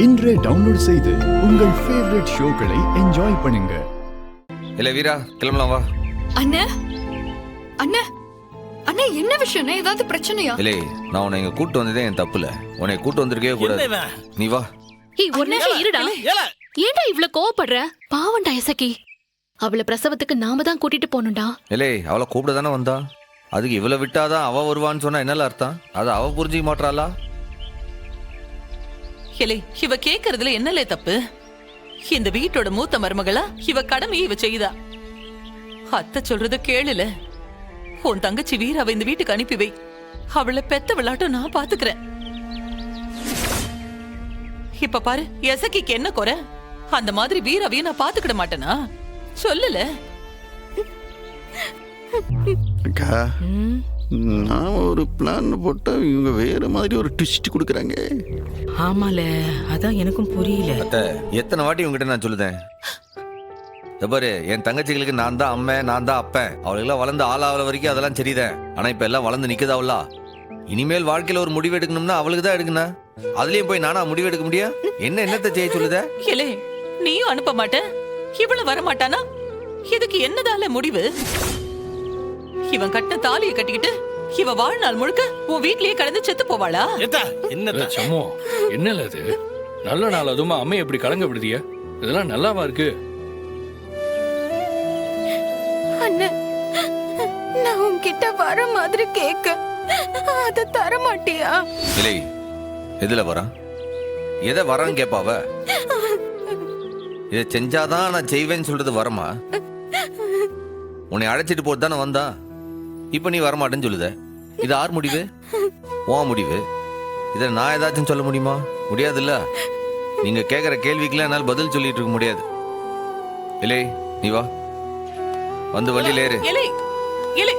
இன்றே டவுன்லோட் செய்து உங்கள் ஃபேவரட் ஷோக்களை என்ஜாய் பண்ணுங்க. இல்ல வீரா, கிளம்பலாம் வா. அண்ணே அண்ணே அண்ணே, என்ன விஷயம்? ஏதாவது பிரச்சனையா? இல்ல, நான் உன்னை இங்க கூட்டு வந்ததே என் தப்புல. உன்னை கூட்டு வந்திருக்கவே கூடாது. நீ வா. ஏய், ஒரு நிமிஷம் இருடா. ஏன்டா இவ்ளோ கோவப்படுற? பாவம்டா எசக்கி. அவளை பிரசவத்துக்கு நாம தான் கூட்டிட்டு போகணும்டா. இல்லே, அவளை கூப்பிட தானே வந்தா. அதுக்கு இவளை விட்டாதான் அவ வருவான்னு சொன்னா என்னல அர்த்தம்? அது அவ புரிஞ்சிக்க மாட்டாளா? இல்லை, இவ கேக்குறதுல என்னலே தப்பு? இந்த வீட்டோட மூத்த மருமகளா இவ கடமையை இவ செய்தா. அத்தை சொல்றத கேளுல. உன் தங்கச்சி வீராவை இந்த வீட்டுக்கு அனுப்பி வை. அவளை பெத்த விளையாட்டும் நான் பாத்துக்கிறேன். இப்ப பாரு, எசக்கிக்கு என்ன குறை? அந்த மாதிரி வீராவையும் நான் பாத்துக்கிட மாட்டேனா? சொல்லல. அக்கா, நான் ஒரு பிளான் போட்டா இவங்க வேற மாதிரி ஒரு ட்விஸ்ட் கொடுக்குறாங்க. ஆமால, அதான் எனக்கும் புரியல. அத்தை, எத்தனை வாட்டி உங்ககிட்ட நான் சொல்லுதேன். பாரு, என் தங்கச்சிகளுக்கு நான் தான் அம்மா, நான் தான் அப்பேன். அவளுக்கெல்லாம் வளர்ந்து ஆளாவல வரைக்கும் அதெல்லாம் சரிதான். ஆனா இப்ப எல்லாம் வளர்ந்து நிக்குதாவளா? இனிமேல் வாழ்க்கையில ஒரு முடிவு எடுக்கணும்னா அவளுக்கு தான் எடுக்கணும். அதுலயும் போய் நானா முடிவு எடுக்க முடியும்? என்னத்தை செய்ய சொல்லுத? ஏலே, நீயும் அனுப்ப மாட்ட, இவள வர மாட்டானா? இதுக்கு என்னதால முடிவு? இவன் கட்ட தாலியை கட்டிக்கிட்டு இவ வாழ்நாள் முழுக்க உன் வீட்லயே கடந்து செத்து போவாளா? என்ன சம்மோ, என்னல இது? நல்ல நாள் அதுமா அம்மையை எப்படி கலங்க விடுதிய? இதெல்லாம் நல்லாவா இருக்கு? அண்ணே, நான் உன்கிட்ட வர மாதிரி கேக்க, அத தர மாட்டியா? இல்லை, எதுல வரான்? எதை வரான்னு கேப்பாவ? இதை செஞ்சாதான் நான் செய்வேன்னு சொல்றது வரமா? உன்னை அழைச்சிட்டு போட்டு தானே வந்தா. இப்ப நீ வரமாட்டேன்னு சொல்லுத. இது யார் முடிவு? உன் முடிவு. இதை நான் ஏதாச்சும் சொல்ல முடியுமா? முடியாதுல்ல. நீங்க கேட்கிற கேள்விக்கெல்லாம் என்னால் பதில் சொல்லிட்டு இருக்க முடியாது. இல்லை, நீ வா, வந்து வண்டியில ஏறு. இலை இலை